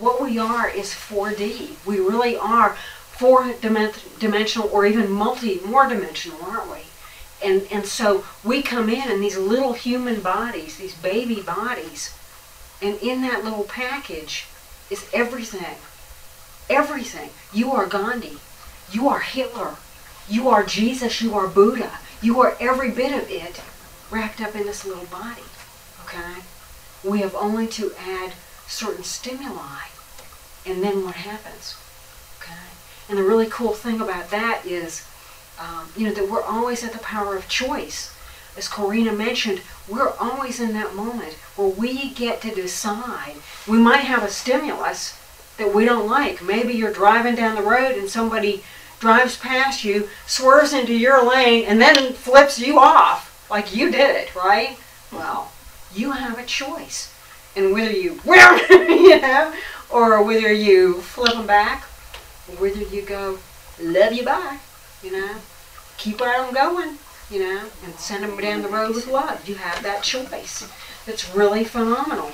What we are is 4D. We really are four-dimensional or even more dimensional, aren't we? And so we come in these little human bodies, these baby bodies, and in that little package is everything. Everything. You are Gandhi. You are Hitler. You are Jesus. You are Buddha. You are every bit of it wrapped up in this little body. Okay? We have only to add certain stimuli, and then what happens? Okay? And the really cool thing about that is, that we're always at the power of choice. As Corina mentioned, we're always in that moment where we get to decide. We might have a stimulus that we don't like. Maybe you're driving down the road and somebody drives past you, swerves into your lane, and then flips you off like you did it, right? Well, you have a choice. And whether you, or whether you flip them back, or whether you go, love you, bye, keep right on going, and send them down the road with love. You have that choice. It's really phenomenal.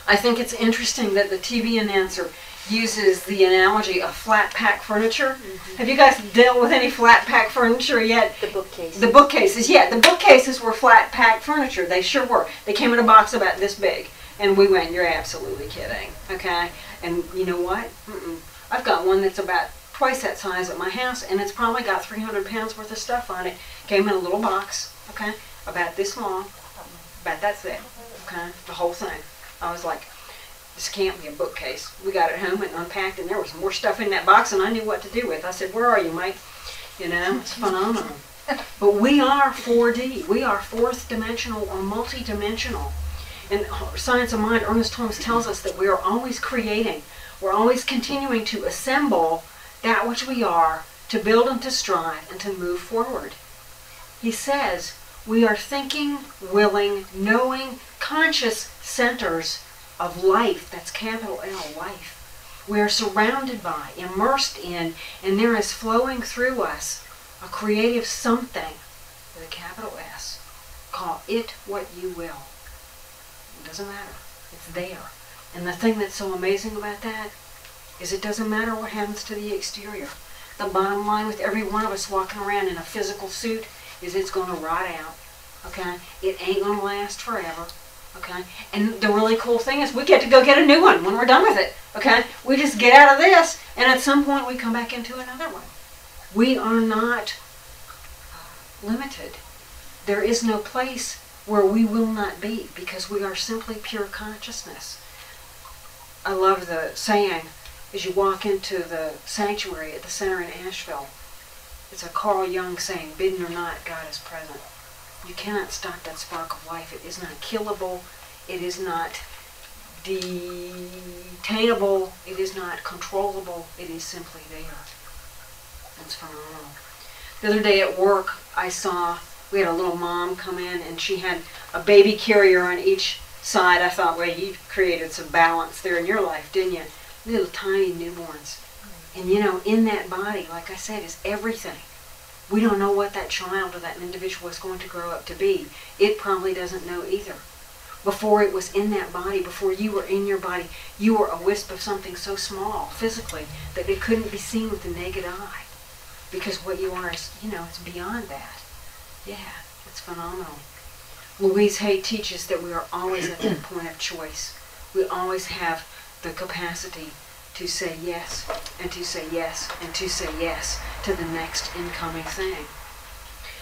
I think it's interesting that the TV announcer uses the analogy of flat pack furniture. Mm-hmm. Have you guys dealt with any flat pack furniture yet? The bookcases. The bookcases, yeah. The bookcases were flat pack furniture. They sure were. They came in a box about this big. And we went, you're absolutely kidding. Okay? And you know what? I've got one that's about twice that size at my house, and it's probably got 300 pounds worth of stuff on it. Came in a little box, okay? About this long. About that thick. Okay? The whole thing. I was like, this can't be a bookcase. We got it home and unpacked, and there was more stuff in that box than I knew what to do with. I said, where are you, Mike? It's phenomenal. But we are 4D. We are fourth dimensional or multi-dimensional. And Science of Mind, Ernest Holmes tells us that we are always creating. We're always continuing to assemble that which we are, to build and to strive and to move forward. He says, we are thinking, willing, knowing, conscious centers of life. That's capital L, life. We are surrounded by, immersed in, and there is flowing through us a creative something with a capital S. Call it what you will. It doesn't matter. It's there. And the thing that's so amazing about that is it doesn't matter what happens to the exterior. The bottom line with every one of us walking around in a physical suit is it's going to rot out. Okay? It ain't going to last forever. Okay? And the really cool thing is we get to go get a new one when we're done with it. Okay? We just get out of this, and at some point we come back into another one. We are not limited. There is no place where we will not be, because we are simply pure consciousness. I love the saying, as you walk into the sanctuary at the center in Asheville, it's a Carl Jung saying, bidden or not, God is present. You cannot stop that spark of life. It is not killable. It is not detainable. It is not controllable. It is simply there. That's phenomenal. The other day at work, we had a little mom come in, and she had a baby carrier on each side. I thought, well, you created some balance there in your life, didn't you? Little tiny newborns. And in that body, like I said, is everything. We don't know what that child or that individual is going to grow up to be. It probably doesn't know either. Before it was in that body, before you were in your body, you were a wisp of something so small, physically, that it couldn't be seen with the naked eye. Because what you are is, it's beyond that. Yeah, it's phenomenal. Louise Hay teaches that we are always at that point of choice. We always have the capacity to say yes, and to say yes, and to say yes to the next incoming thing.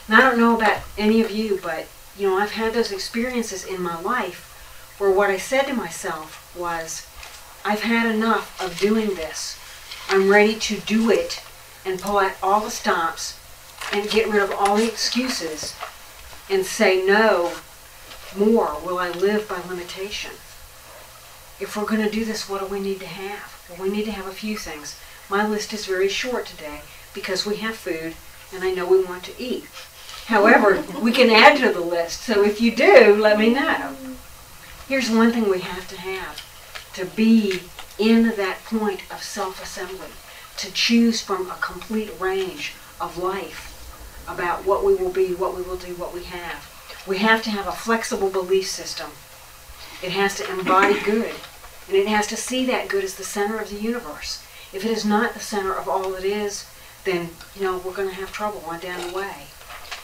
And I don't know about any of you, but, I've had those experiences in my life where what I said to myself was, I've had enough of doing this. I'm ready to do it and pull out all the stops and get rid of all the excuses and say no more. Will I live by limitation? If we're going to do this, what do we need to have? Well, we need to have a few things. My list is very short today because we have food and I know we want to eat. However, we can add to the list. So if you do, let me know. Here's one thing we have to be in that point of self-assembly, to choose from a complete range of life about what we will be, what we will do, what we have. We have to have a flexible belief system. It has to embody good. And it has to see that good as the center of the universe. If it is not the center of all it is, then, we're going to have trouble on down the way.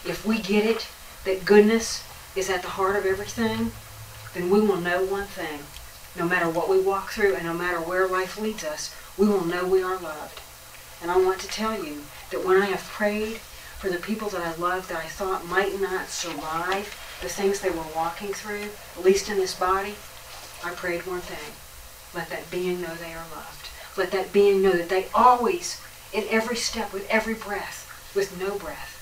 If we get it, that goodness is at the heart of everything, then we will know one thing. No matter what we walk through and no matter where life leads us, we will know we are loved. And I want to tell you that when I have prayed for the people that I love that I thought might not survive the things they were walking through, at least in this body, I prayed one thing. Let that being know they are loved. Let that being know that they always, in every step, with every breath, with no breath,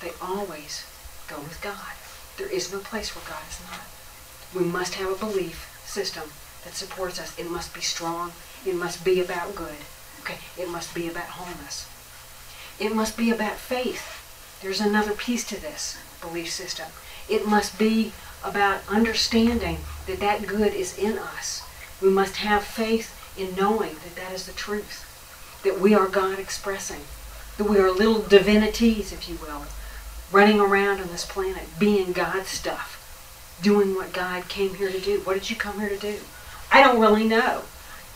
they always go with God. There is no place where God is not. We must have a belief system that supports us. It must be strong. It must be about good. Okay, it must be about wholeness. It must be about faith. There's another piece to this belief system. It must be about understanding that that good is in us. We must have faith in knowing that that is the truth. That we are God expressing. That we are little divinities, if you will, running around on this planet, being God stuff. Doing what God came here to do. What did you come here to do? I don't really know.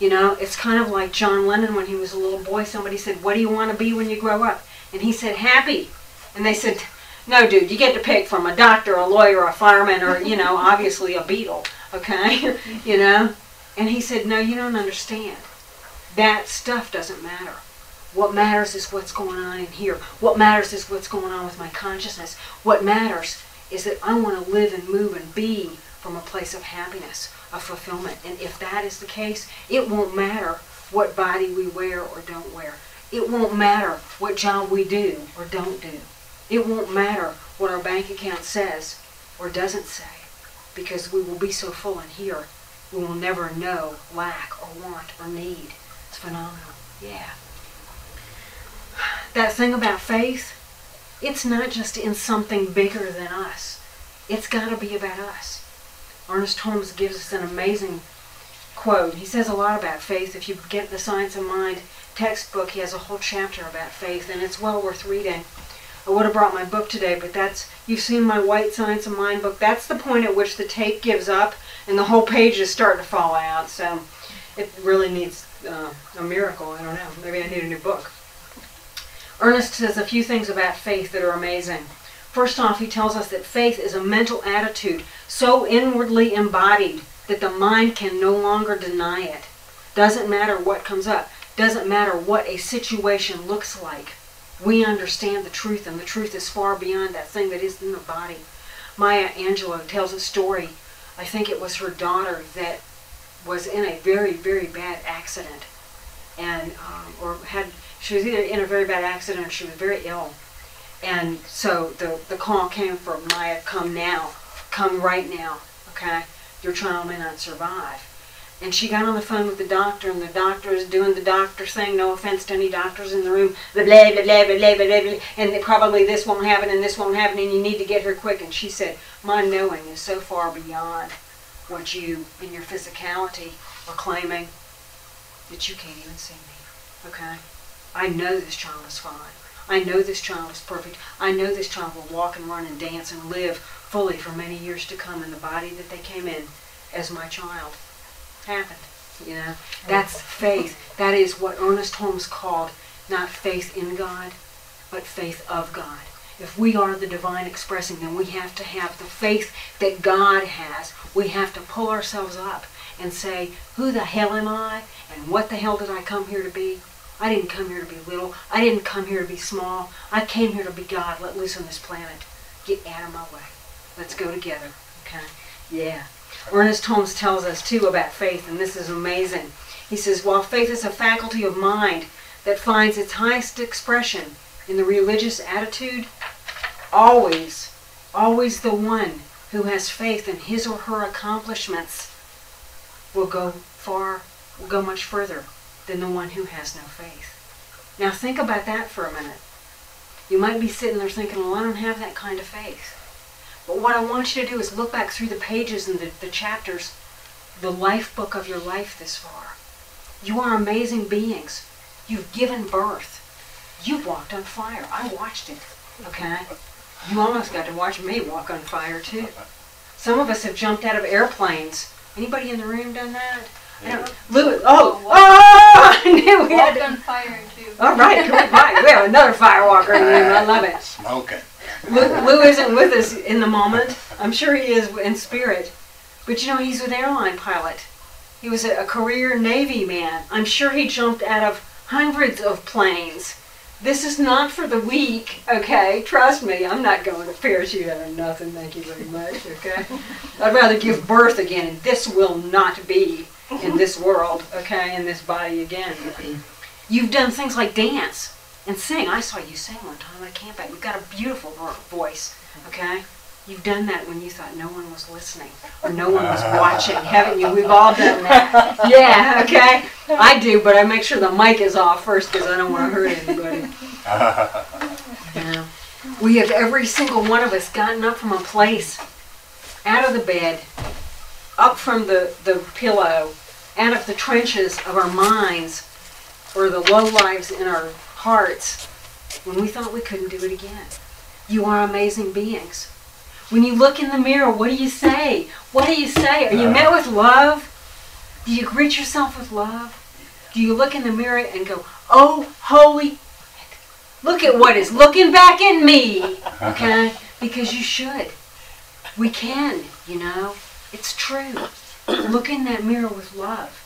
It's kind of like John Lennon when he was a little boy. Somebody said, what do you want to be when you grow up? And he said, happy. And they said, no, dude, you get to pick from a doctor, a lawyer, a fireman, or, obviously a Beatle, okay? And he said, no, you don't understand. That stuff doesn't matter. What matters is what's going on in here. What matters is what's going on with my consciousness. What matters is that I want to live and move and be from a place of happiness, of fulfillment. And if that is the case, it won't matter what body we wear or don't wear. It won't matter what job we do or don't do. It won't matter what our bank account says or doesn't say, because we will be so full in here, we will never know lack or want or need. It's phenomenal. Yeah. That thing about faith, it's not just in something bigger than us. It's got to be about us. Ernest Holmes gives us an amazing quote. He says a lot about faith. If you get the Science of Mind textbook, he has a whole chapter about faith, and it's well worth reading. I would have brought my book today, but you've seen my white Science of Mind book. That's the point at which the tape gives up, and the whole page is starting to fall out. So it really needs a miracle. I don't know. Maybe I need a new book. Ernest says a few things about faith that are amazing. First off, he tells us that faith is a mental attitude so inwardly embodied that the mind can no longer deny it. Doesn't matter what comes up. Doesn't matter what a situation looks like. We understand the truth, and the truth is far beyond that thing that is in the body. Maya Angelou tells a story. I think it was her daughter that was in a very, very bad accident. And, she was either in a very bad accident or she was very ill. And so the call came for Maya, come now. Come right now, okay? Your child may not survive. And she got on the phone with the doctor, and the doctor is doing the doctor thing. No offense to any doctors in the room. Blah, blah, blah, blah, blah, blah, blah, blah, and probably this won't happen and this won't happen, and you need to get her quick. And she said, my knowing is so far beyond what you, in your physicality, are claiming that you can't even see me, okay? I know this child is fine. I know this child is perfect. I know this child will walk and run and dance and live fully for many years to come in the body that they came in as my child. Happened, That's faith. That is what Ernest Holmes called not faith in God, but faith of God. If we are the divine expressing, then we have to have the faith that God has. We have to pull ourselves up and say, who the hell am I? And what the hell did I come here to be? I didn't come here to be little. I didn't come here to be small. I came here to be God, let loose on this planet. Get out of my way. Let's go together, okay? Yeah. Ernest Holmes tells us, too, about faith, and this is amazing. He says, while faith is a faculty of mind that finds its highest expression in the religious attitude, always the one who has faith in his or her accomplishments will go much further than the one who has no faith. Now think about that for a minute. You might be sitting there thinking, well, I don't have that kind of faith. But what I want you to do is look back through the pages and the chapters, the life book of your life this far. You are amazing beings. You've given birth. You've walked on fire. I watched it, okay? You almost got to watch me walk on fire, too. Some of us have jumped out of airplanes. Anybody in the room done that? Lou, I knew we had on fire too. All right, we have another firewalker in the room. I love it. Smoking. Lou isn't with us in the moment. I'm sure he is in spirit. But you know, he's an airline pilot. He was a career Navy man. I'm sure he jumped out of hundreds of planes. This is not for the weak, okay? Trust me, I'm not going to parachute out of nothing, thank you very much, okay? I'd rather give birth again, and this will not be in this world, okay, in this body again. You've done things like dance and sing. I saw you sing one time at a campsite. You've got a beautiful voice, okay? You've done that when you thought no one was listening or no one was watching, haven't you? We've all done that. Yeah, okay? I do, but I make sure the mic is off first because I don't want to hurt anybody. Yeah. We have, every single one of us, gotten up from a place, out of the bed, up from the pillow, out of the trenches of our minds or the low lives in our hearts when we thought we couldn't do it again. You are amazing beings. When you look in the mirror, what do you say? What do you say? Are you met with love? Do you greet yourself with love? Do you look in the mirror and go, oh, holy, look at what is looking back at me, okay? Because you should. We can, you know. It's true. Look in that mirror with love,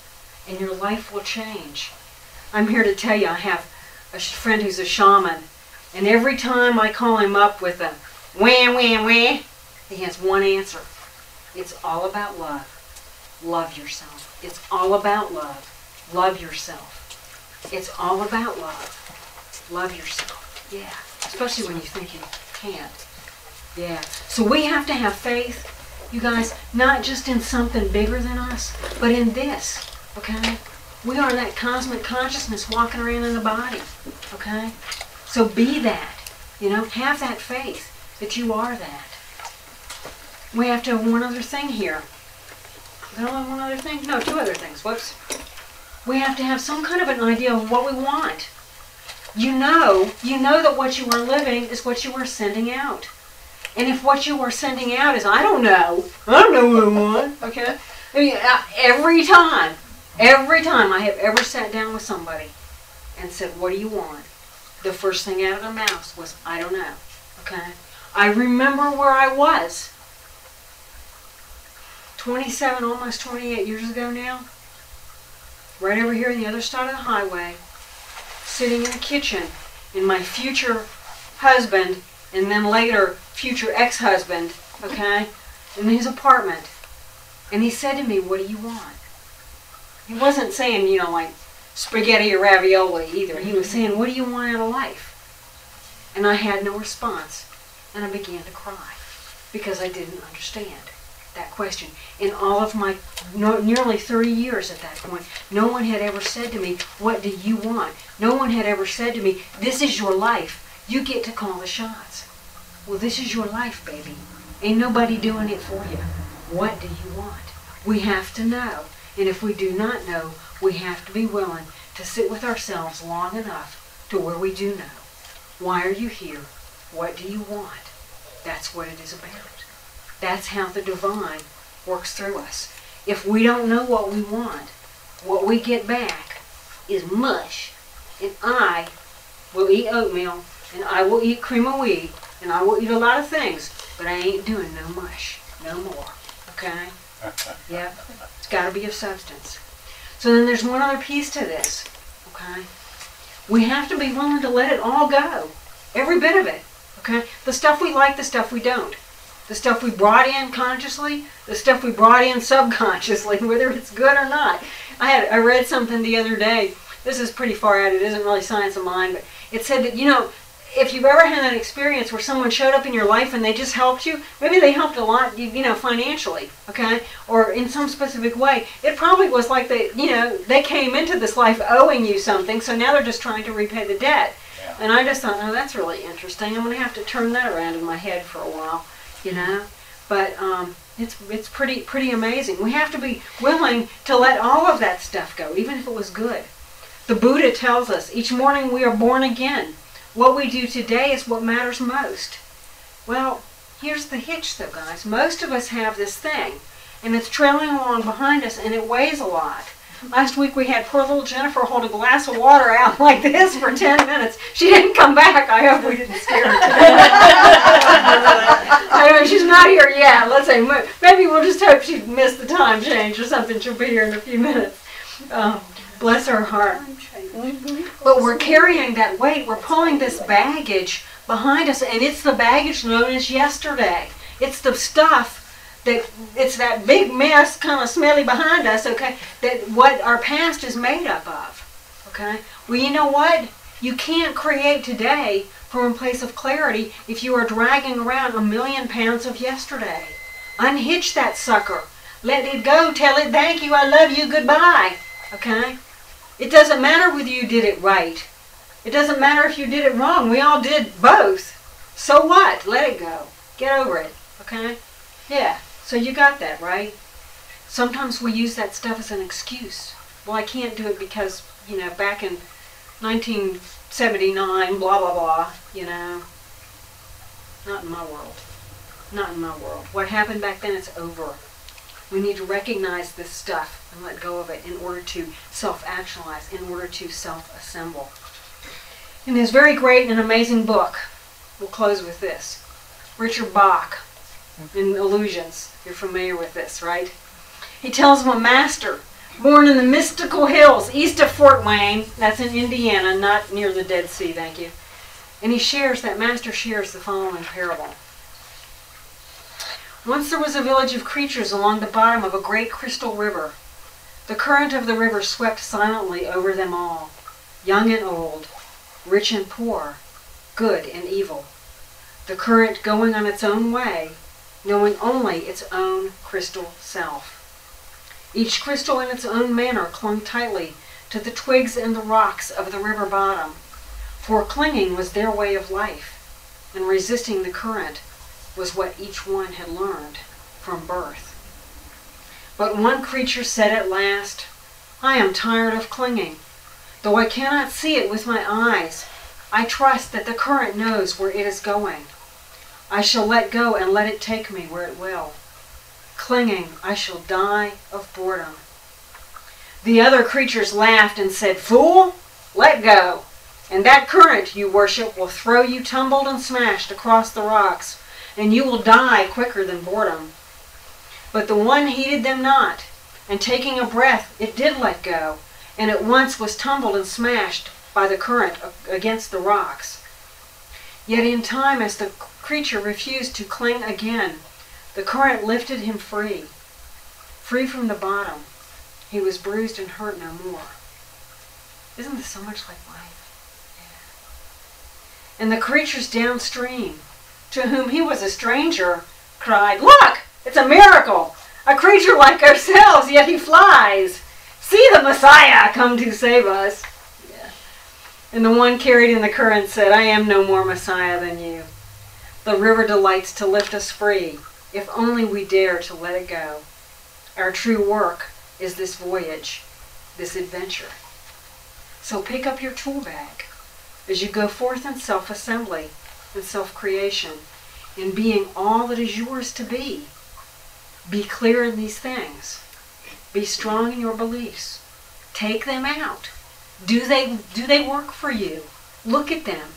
and your life will change. I'm here to tell you, I have a friend who's a shaman, and every time I call him up with a wah, wah, wah, he has one answer. It's all about love. Love yourself. It's all about love. Love yourself. It's all about love. Love yourself. Yeah. Especially when you think you can't. Yeah. So we have to have faith, you guys, not just in something bigger than us, but in this. Okay? We are that cosmic consciousness walking around in the body. Okay? So be that. You know, have that faith that you are that. We have to have one other thing here. Is there only one other thing? No, two other things. Whoops. We have to have some kind of an idea of what we want. You know that what you are living is what you are sending out. And if what you are sending out is, I don't know what I want, okay? I mean, every time I have ever sat down with somebody and said, what do you want? The first thing out of their mouths was, I don't know, okay? I remember where I was 27, almost 28 years ago now, right over here on the other side of the highway, sitting in the kitchen, and my future husband, and then later future ex-husband, okay, in his apartment. And he said to me, what do you want? He wasn't saying, you know, like spaghetti or ravioli either. He was saying, what do you want out of life? And I had no response. And I began to cry because I didn't understand that question. In all of my nearly 30 years at that point, no one had ever said to me, what do you want? No one had ever said to me, this is your life. You get to call the shots. Well, this is your life, baby. Ain't nobody doing it for you. What do you want? We have to know. And if we do not know, we have to be willing to sit with ourselves long enough to where we do know. Why are you here? What do you want? That's what it is about. That's how the divine works through us. If we don't know what we want, what we get back is mush. And I will eat oatmeal, and I will eat cream of wheat, and I will eat a lot of things, but I ain't doing no mush, no more. Okay? Yep. It's got to be of substance. So then there's one other piece to this. Okay? We have to be willing to let it all go. Every bit of it. Okay? The stuff we like, the stuff we don't. The stuff we brought in consciously, the stuff we brought in subconsciously, whether it's good or not. I read something the other day. This is pretty far out. It isn't really science of mind, but it said that, you know, if you've ever had an experience where someone showed up in your life and they just helped you, maybe they helped a lot, you know, financially, okay, or in some specific way. It probably was like they came into this life owing you something, so now they're just trying to repay the debt. Yeah. And I just thought, oh, that's really interesting. I'm going to have to turn that around in my head for a while, you know. But it's pretty amazing. We have to be willing to let all of that stuff go, even if it was good. The Buddha tells us each morning we are born again. What we do today is what matters most. Well, here's the hitch though, guys. Most of us have this thing, and it's trailing along behind us, and it weighs a lot. Last week we had poor little Jennifer hold a glass of water out like this for 10 minutes. She didn't come back. I hope we didn't scare her today. I know she's not here yet. Let's say maybe we'll just hope she missed the time change or something. She'll be here in a few minutes. Bless her heart. But we're carrying that weight. We're pulling this baggage behind us, and it's the baggage known as yesterday. It's the stuff it's that big mess kind of smelly behind us, okay, that what our past is made up of, okay? Well, you know what? You can't create today from a place of clarity if you are dragging around 1,000,000 pounds of yesterday. Unhitch that sucker. Let it go. Tell it, thank you, I love you, goodbye, okay? It doesn't matter whether you did it right. It doesn't matter if you did it wrong. We all did both. So what? Let it go. Get over it, okay? Yeah. So you got that, right? Sometimes we use that stuff as an excuse. Well, I can't do it because, back in 1979, blah, blah, blah, Not in my world. Not in my world. What happened back then is over. We need to recognize this stuff and let go of it in order to self-actualize, in order to self-assemble. In his very great and amazing book, we'll close with this, Richard Bach, in Illusions. You're familiar with this, right? He tells of a master born in the mystical hills east of Fort Wayne. That's in Indiana, not near the Dead Sea, thank you. And that master shares the following parable. Once there was a village of creatures along the bottom of a great crystal river. The current of the river swept silently over them all, young and old, rich and poor, good and evil. The current going on its own way, knowing only its own crystal self. Each crystal in its own manner clung tightly to the twigs and the rocks of the river bottom, for clinging was their way of life, and resisting the current was what each one had learned from birth. But one creature said at last, I am tired of clinging. Though I cannot see it with my eyes, I trust that the current knows where it is going. I shall let go and let it take me where it will. Clinging, I shall die of boredom. The other creatures laughed and said, Fool, let go, and that current you worship will throw you tumbled and smashed across the rocks, and you will die quicker than boredom. But the one heeded them not, and taking a breath, it did let go, and at once was tumbled and smashed by the current against the rocks. Yet in time, as the creature refused to cling again, the current lifted him free from the bottom. He was bruised and hurt no more. Isn't this so much like life? Yeah. And the creatures downstream, to whom he was a stranger, cried, Look! It's a miracle! A creature like ourselves, yet he flies! See the Messiah come to save us! Yeah. And the one carried in the current said, I am no more Messiah than you. The river delights to lift us free, if only we dare to let it go. Our true work is this voyage, this adventure. So pick up your tool bag as you go forth in self-assembly and self-creation, in being all that is yours to be. Be clear in these things. Be strong in your beliefs. Take them out. Do they work for you? Look at them.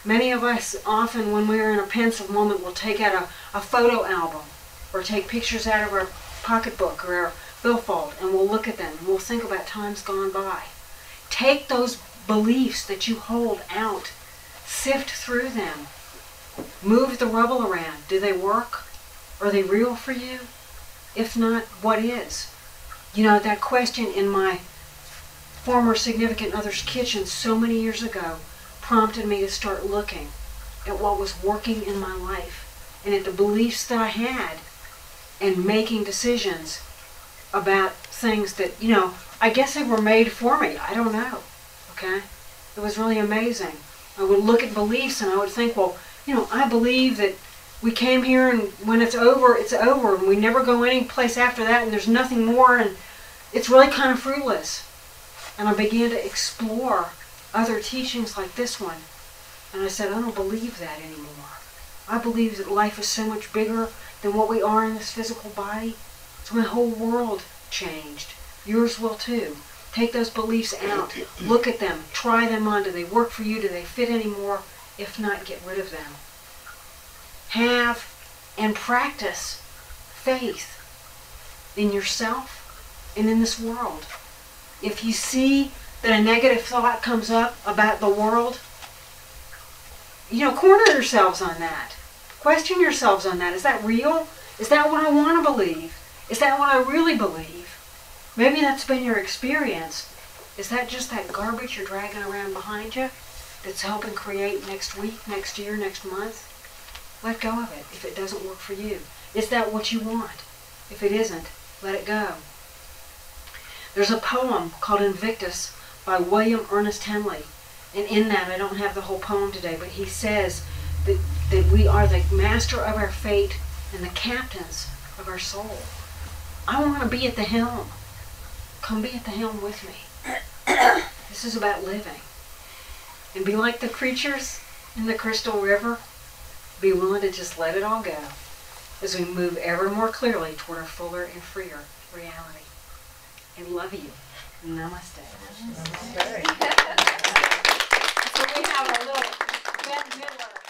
Many of us often, when we're in a pensive moment, will take out a photo album or take pictures out of our pocketbook or our billfold, and we'll look at them and we'll think about times gone by. Take those beliefs that you hold out. Sift through them. Move the rubble around. Do they work? Are they real for you? If not, what is? That question in my former significant other's kitchen so many years ago prompted me to start looking at what was working in my life and at the beliefs that I had and making decisions about things that, I guess they were made for me. I don't know. Okay? It was really amazing. I would look at beliefs and I would think, well, I believe that we came here and when it's over, and we never go any place after that and there's nothing more, and it's really kind of fruitless. And I began to explore other teachings like this one. And I said, I don't believe that anymore. I believe that life is so much bigger than what we are in this physical body. So my whole world changed. yours will too. Take those beliefs out. Look at them. Try them on. Do they work for you? Do they fit anymore? If not, get rid of them. Have and practice faith in yourself and in this world. If you see that a negative thought comes up about the world, corner yourselves on that. Question yourselves on that. Is that real? Is that what I want to believe? Is that what I really believe? Maybe that's been your experience. Is that just that garbage you're dragging around behind you that's helping create next week, next year, next month? Let go of it if it doesn't work for you. Is that what you want? If it isn't, let it go. There's a poem called Invictus by William Ernest Henley. And in that, I don't have the whole poem today, but he says that we are the master of our fate and the captains of our soul. I want to be at the helm. Come be at the helm with me. This is about living. And be like the creatures in the crystal river. Be willing to just let it all go as we move ever more clearly toward a fuller and freer reality. I love you. Namaste. Namaste. So we have a little Bette Midler.